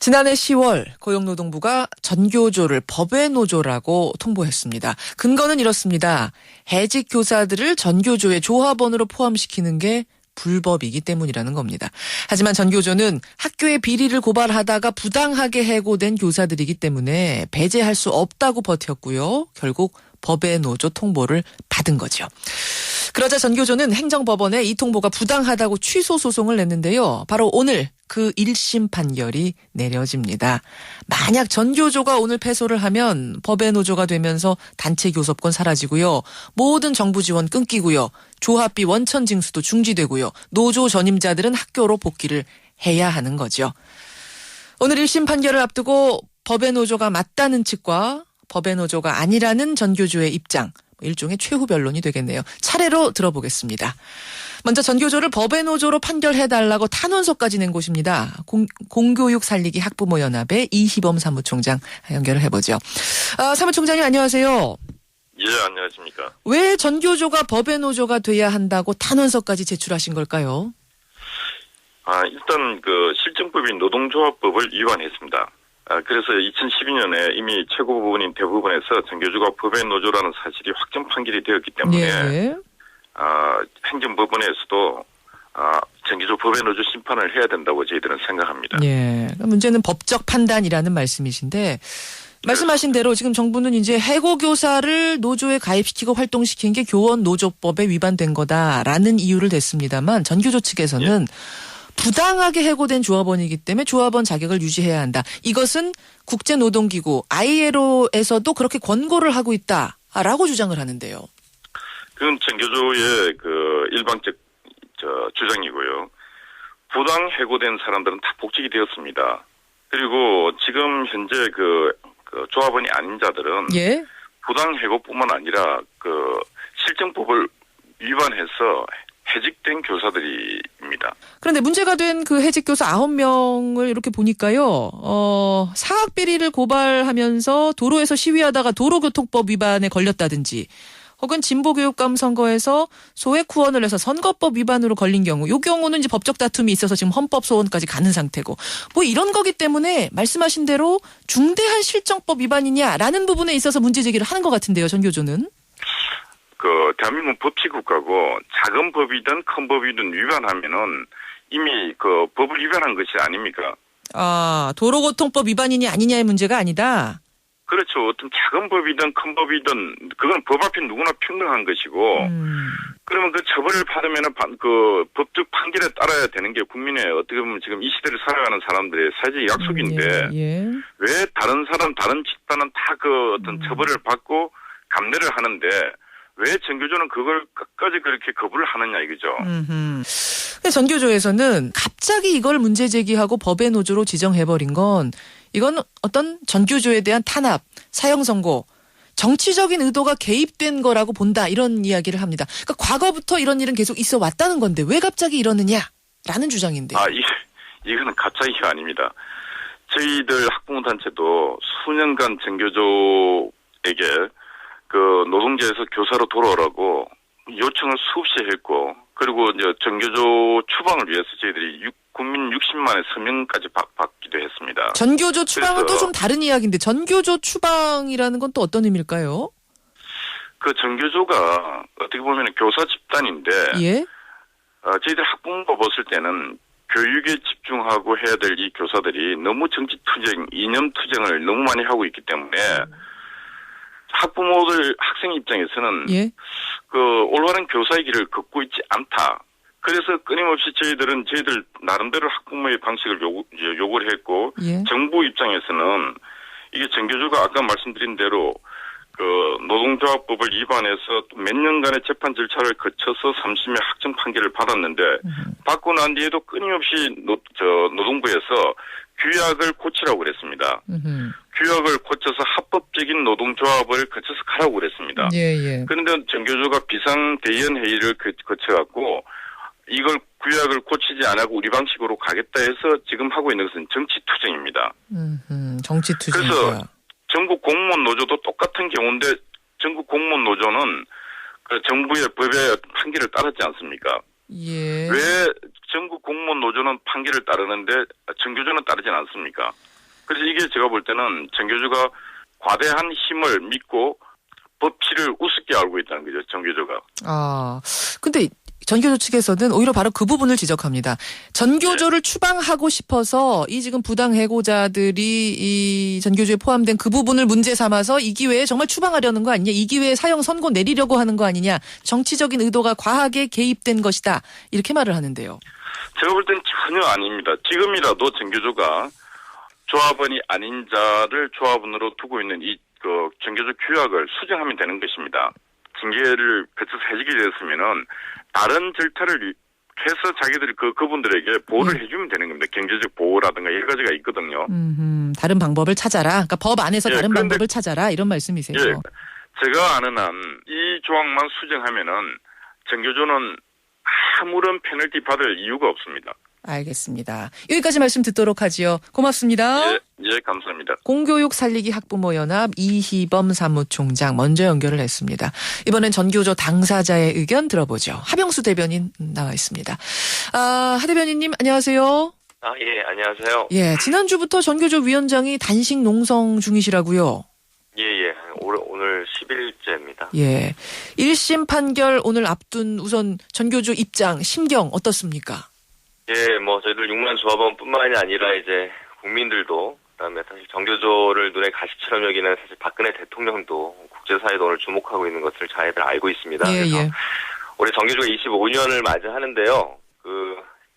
지난해 10월 고용노동부가 전교조를 법외 노조라고 통보했습니다. 근거는 이렇습니다. 해직 교사들을 전교조의 조합원으로 포함시키는 게 불법이기 때문이라는 겁니다. 하지만 전교조는 학교의 비리를 고발하다가 부당하게 해고된 교사들이기 때문에 배제할 수 없다고 버텼고요. 결국 법외 노조 통보를 받은 거죠. 그러자 전교조는 행정법원에 이 통보가 부당하다고 취소 소송을 냈는데요. 바로 오늘 그 1심 판결이 내려집니다. 만약 전교조가 오늘 패소를 하면 법외 노조가 되면서 단체 교섭권 사라지고요. 모든 정부 지원 끊기고요. 조합비 원천 징수도 중지되고요. 노조 전임자들은 학교로 복귀를 해야 하는 거죠. 오늘 1심 판결을 앞두고 법외 노조가 맞다는 측과 법외 노조가 아니라는 전교조의 입장, 일종의 최후 변론이 되겠네요. 차례로 들어보겠습니다. 먼저 전교조를 법외 노조로 판결해달라고 탄원서까지 낸 곳입니다. 공교육 살리기 학부모 연합의 이희범 사무총장 연결을 해보죠. 사무총장님 안녕하세요. 예, 안녕하십니까. 왜 전교조가 법외 노조가 돼야 한다고 탄원서까지 제출하신 걸까요? 일단 실정법인 노동조합법을 위반했습니다. 그래서 2012년에 이미 최고법원인 대법원에서 전교조가 법외 노조라는 사실이 확정 판결이 되었기 때문에 네. 행정법원에서도 전교조 법외 노조 심판을 해야 된다고 저희들은 생각합니다. 네. 문제는 법적 판단이라는 말씀이신데 말씀하신 대로 지금 정부는 이제 해고 교사를 노조에 가입시키고 활동시킨 게 교원 노조법에 위반된 거다라는 이유를 댔습니다만 전교조 측에서는 부당하게 해고된 조합원이기 때문에 조합원 자격을 유지해야 한다. 이것은 국제노동기구 ILO에서도 그렇게 권고를 하고 있다라고 주장을 하는데요. 그건 전교조의 일방적 주장이고요. 부당 해고된 사람들은 다 복직이 되었습니다. 그리고 지금 현재 조합원이 아닌 자들은 부당 해고뿐만 아니라 실정법을 위반해서 해직된 교사들입니다. 그런데 문제가 된 그 해직 교사 9명을 이렇게 보니까요. 사학 비리를 고발하면서 도로에서 시위하다가 도로교통법 위반에 걸렸다든지 혹은 진보교육감 선거에서 소액 후원을 해서 선거법 위반으로 걸린 경우 이 경우는 이제 법적 다툼이 있어서 지금 헌법 소원까지 가는 상태고 이런 거기 때문에 말씀하신 대로 중대한 실정법 위반이냐라는 부분에 있어서 문제 제기를 하는 것 같은데요. 전교조는. 대한민국 법치국가고 작은 법이든 큰 법이든 위반하면은 이미 법을 위반한 것이 아닙니까? 도로교통법 위반이냐 아니냐의 문제가 아니다. 그렇죠. 어떤 작은 법이든 큰 법이든 그건 법 앞에 누구나 평등한 것이고 그러면 처벌을 받으면은 법적 판결에 따라야 되는 게 국민의 어떻게 보면 지금 이 시대를 살아가는 사람들의 사회적 약속인데 왜 다른 집단은 다 어떤 처벌을 받고 감내를 하는데 왜 전교조는 그걸 끝까지 그렇게 거부를 하느냐 이거죠. 근데 전교조에서는 갑자기 이걸 문제 제기하고 법외 노조로 지정해버린 건 이건 어떤 전교조에 대한 탄압, 사형 선고, 정치적인 의도가 개입된 거라고 본다 이런 이야기를 합니다. 그러니까 과거부터 이런 일은 계속 있어 왔다는 건데 왜 갑자기 이러느냐라는 주장인데요. 이거는 갑자기가 아닙니다. 저희들 학부모단체도 수년간 전교조에게 노동자에서 교사로 돌아오라고 요청을 수없이 했고, 그리고 이제 전교조 추방을 위해서 저희들이 국민 60만의 서명까지 받기도 했습니다. 전교조 추방은 또 좀 다른 이야기인데, 전교조 추방이라는 건 또 어떤 의미일까요? 전교조가 어떻게 보면 교사 집단인데, 저희들 학부모가 봤을 때는 교육에 집중하고 해야 될 이 교사들이 너무 정치투쟁, 이념투쟁을 너무 많이 하고 있기 때문에, 학부모들, 학생 입장에서는 올바른 교사의 길을 걷고 있지 않다. 그래서 끊임없이 저희들 나름대로 학부모의 방식을 요구를 했고 정부 입장에서는 이게 전교조가 아까 말씀드린 대로 노동조합법을 위반해서 몇 년간의 재판 절차를 거쳐서 3심의 확정 판결을 받았는데 받고 난 뒤에도 끊임없이 노동부에서 규약을 고치라고 그랬습니다. 규약을 고쳐서 합법적인 노동조합을 거쳐서 가라고 그랬습니다. 그런데 전교조가 비상대의원회의를 거쳐갖고 이걸 규약을 고치지 않고 우리 방식으로 가겠다 해서 지금 하고 있는 것은 정치투쟁입니다. 정치투쟁. 그래서 전국 공무원 노조도 똑같은 경우인데 전국 공무원 노조는 정부의 법의 판결을 따르지 않습니까? 왜 전국 공무원 노조는 판결을 따르는데 전교조는 따르지 않습니까? 그래서 이게 제가 볼 때는 전교조가 과대한 힘을 믿고 법치를 우습게 알고 있다는 거죠, 전교조가. 근데 전교조 측에서는 오히려 바로 그 부분을 지적합니다. 전교조를 추방하고 싶어서 이 지금 부당 해고자들이 이 전교조에 포함된 그 부분을 문제 삼아서 이 기회에 정말 추방하려는 거 아니냐, 이 기회에 사형 선고 내리려고 하는 거 아니냐, 정치적인 의도가 과하게 개입된 것이다, 이렇게 말을 하는데요. 제가 볼 땐 전혀 아닙니다. 지금이라도 전교조가 조합원이 아닌 자를 조합원으로 두고 있는 이 전교조 규약을 수정하면 되는 것입니다. 징계를 거쳐서 해지게 됐으면은 다른 절차를 해서 자기들이 그분들에게 보호를 해주면 되는 겁니다. 경제적 보호라든가 여러 가지가 있거든요. 다른 방법을 찾아라. 그러니까 법 안에서 다른 방법을 찾아라, 이런 말씀이세요. 예, 제가 아는 한 이 조항만 수정하면은 전교조는 아무런 페널티 받을 이유가 없습니다. 알겠습니다. 여기까지 말씀 듣도록 하지요. 고맙습니다. 예, 감사합니다. 공교육 살리기 학부모연합 이희범 사무총장 먼저 연결을 했습니다. 이번엔 전교조 당사자의 의견 들어보죠. 하병수 대변인 나와 있습니다. 하 대변인님, 안녕하세요. 예, 안녕하세요. 예, 지난주부터 전교조 위원장이 단식 농성 중이시라고요? 예. 오늘 10일째입니다. 예. 1심 판결 오늘 앞둔 우선 전교조 입장, 심경 어떻습니까? 예, 저희들 6만 조합원뿐만이 아니라 이제 국민들도, 그다음에 사실 전교조를 눈에 가시처럼 여기는 사실 박근혜 대통령도 국제사회도 오늘 주목하고 있는 것을 저희들 알고 있습니다. 그래서 올해 전교조가 25년을 맞이하는데요.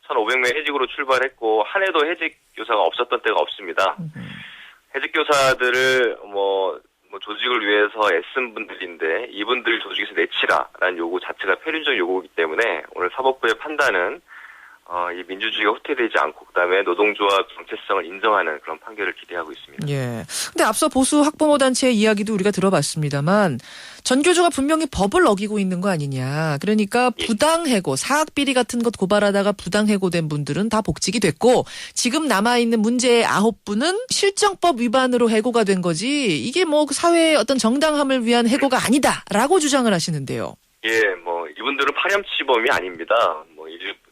1,500명 해직으로 출발했고 한 해도 해직 교사가 없었던 때가 없습니다. 해직 교사들을 조직을 위해서 애쓴 분들인데 이분들 조직에서 내치라라는 요구 자체가 표준적 요구이기 때문에 오늘 사법부의 판단은 이 민주주의가 후퇴되지 않고 그다음에 노동조합 정체성을 인정하는 그런 판결을 기대하고 있습니다. 예. 근데 앞서 보수 학부모 단체의 이야기도 우리가 들어봤습니다만 전교조가 분명히 법을 어기고 있는 거 아니냐. 그러니까 부당해고, 사학비리 같은 것 고발하다가 부당해고된 분들은 다 복직이 됐고 지금 남아있는 문제의 9분은 실정법 위반으로 해고가 된 거지 이게 사회의 어떤 정당함을 위한 해고가 아니다라고 주장을 하시는데요. 예, 이분들은 파렴치범이 아닙니다.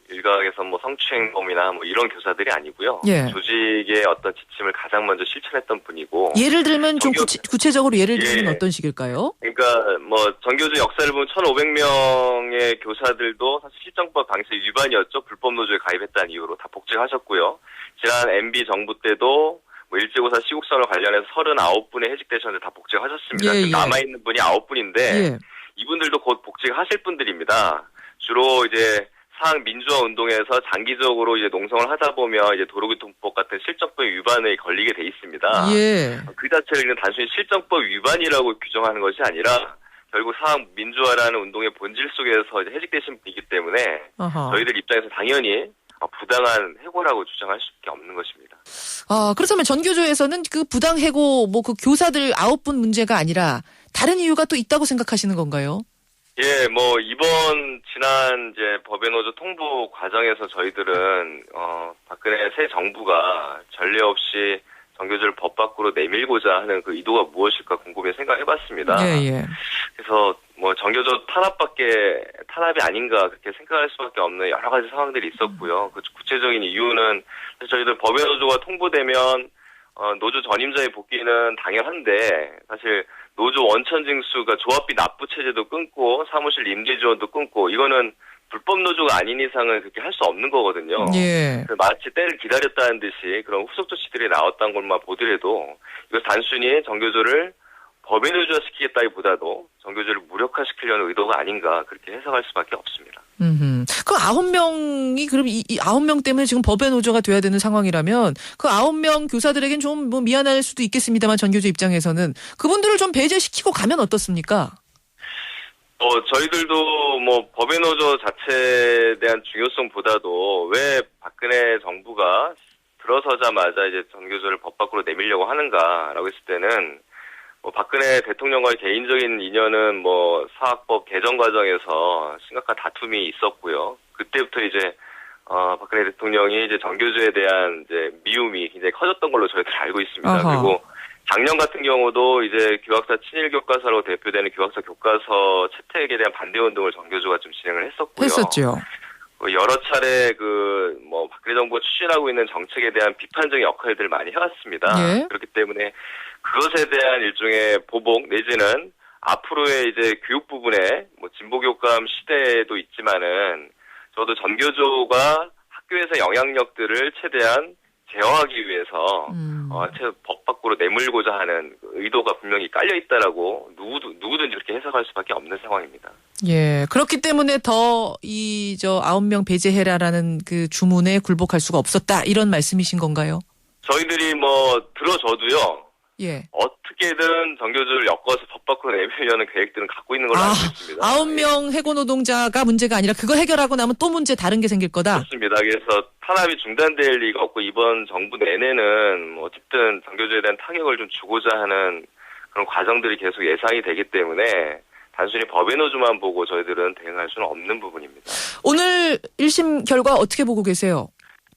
일각에서 성추행범이나 이런 교사들이 아니고요. 예. 조직의 어떤 지침을 가장 먼저 실천했던 분이고. 예를 들면 좀 구체적으로 예를 들면 어떤 식일까요? 그러니까 전교조 역사를 보면 1,500명의 교사들도 사실 실정법 방식 위반이었죠. 불법 노조에 가입했다는 이유로 다 복직하셨고요. 지난 MB 정부 때도 일제고사 시국선언 관련해서 39분의 해직되셨는데 다 복직하셨습니다. 남아있는 분이 9분인데 이분들도 곧 복직하실 분들입니다. 주로 이제 사학 민주화 운동에서 장기적으로 이제 농성을 하다 보면 이제 도로교통법 같은 실정법 위반에 걸리게 돼 있습니다. 예. 그 자체를 단순히 실정법 위반이라고 규정하는 것이 아니라 결국 사학 민주화라는 운동의 본질 속에서 이제 해직되신 분이기 때문에 저희들 입장에서 당연히 부당한 해고라고 주장할 수밖에 없는 것입니다. 그렇다면 전교조에서는 그 부당 해고 그 교사들 9분 문제가 아니라 다른 이유가 또 있다고 생각하시는 건가요? 예, 이번 지난 이제 법외노조 통보 과정에서 저희들은 박근혜 새 정부가 전례 없이 전교조를 법 밖으로 내밀고자 하는 그 의도가 무엇일까 궁금해 생각해봤습니다. 예. 그래서 전교조 탄압이 아닌가 그렇게 생각할 수밖에 없는 여러 가지 상황들이 있었고요. 그 구체적인 이유는 저희들 법외노조가 통보되면 노조 전임자의 복귀는 당연한데 사실 노조 원천 징수가 조합비 납부 체제도 끊고 사무실 임대 지원도 끊고 이거는 불법 노조가 아닌 이상은 그렇게 할 수 없는 거거든요. 예. 마치 때를 기다렸다는 듯이 그런 후속 조치들이 나왔던 것만 보더라도 이거 단순히 전교조를 법에 노조화시키겠다기보다도 전교조를 무력화시키려는 의도가 아닌가 그렇게 해석할 수밖에 없습니다. 그 9명이 그럼 이 9명 때문에 지금 법의 노조가 돼야 되는 상황이라면 그 9명 교사들에겐 좀 미안할 수도 있겠습니다만 전교조 입장에서는 그분들을 좀 배제시키고 가면 어떻습니까? 저희들도 법의 노조 자체에 대한 중요성보다도 왜 박근혜 정부가 들어서자마자 이제 전교조를 법 밖으로 내밀려고 하는가라고 했을 때는 박근혜 대통령과의 개인적인 인연은 사학법 개정 과정에서 심각한 다툼이 있었고요. 그때부터 이제 박근혜 대통령이 이제 전교조에 대한 이제 미움이 굉장히 커졌던 걸로 저희들 알고 있습니다. 그리고 작년 같은 경우도 이제 교학사 친일 교과서로 대표되는 교학사 교과서 채택에 대한 반대 운동을 전교조가 좀 진행을 했었고요. 했었죠. 여러 차례 박근혜 정부가 추진하고 있는 정책에 대한 비판적인 역할들을 많이 해왔습니다. 예. 그렇기 때문에 그것에 대한 일종의 보복 내지는 앞으로의 이제 교육 부분에 진보 교감 시대도 있지만은 저도 전교조가 학교에서 영향력들을 최대한 제어하기 위해서 법 밖으로 내몰고자 하는 의도가 분명히 깔려 있다라고 누구든지 이렇게 해석할 수밖에 없는 상황입니다. 예, 그렇기 때문에 더 9명 배제해라라는 그 주문에 굴복할 수가 없었다 이런 말씀이신 건가요? 저희들이 들어줘도요. 예. 어떻게든 전교조를 엮어서 법 밖으로 내밀려는 계획들은 갖고 있는 걸로 알고 있습니다. 9명 해고 노동자가 문제가 아니라 그걸 해결하고 나면 또 문제 다른 게 생길 거다? 그렇습니다. 그래서 탄압이 중단될 리가 없고 이번 정부 내내는 어쨌든 전교조에 대한 타격을 좀 주고자 하는 그런 과정들이 계속 예상이 되기 때문에 단순히 법의 노조만 보고 저희들은 대응할 수는 없는 부분입니다. 오늘 1심 결과 어떻게 보고 계세요?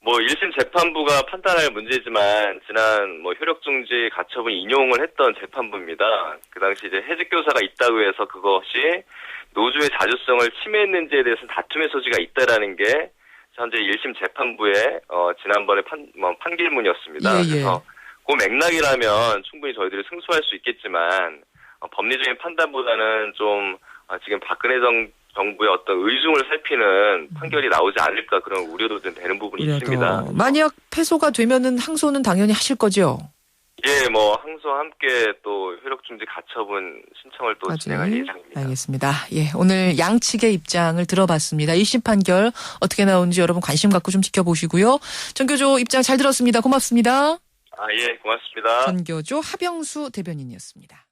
1심 재판부가 판단할 문제지만 지난 효력중지 가처분 인용을 했던 재판부입니다. 그 당시 이제 해직교사가 있다고 해서 그것이 노조의 자주성을 침해했는지에 대해서는 다툼의 소지가 있다라는 게 현재 1심 재판부의 지난번에 판결문이었습니다. 예, 예. 그래서 그 맥락이라면 충분히 저희들이 승소할 수 있겠지만 법리적인 판단보다는 좀 지금 박근혜 정부의 어떤 의중을 살피는 판결이 나오지 않을까 그런 우려도 좀 되는 부분이 있습니다. 만약 패소가 되면은 항소는 당연히 하실 거죠? 예, 항소와 함께 또 효력중지 가처분 신청을 또 진행할 예정입니다. 알겠습니다. 예, 오늘 양측의 입장을 들어봤습니다. 1심 판결 어떻게 나오는지 여러분 관심 갖고 좀 지켜보시고요. 전교조 입장 잘 들었습니다. 고맙습니다. 예, 고맙습니다. 전교조 하병수 대변인이었습니다.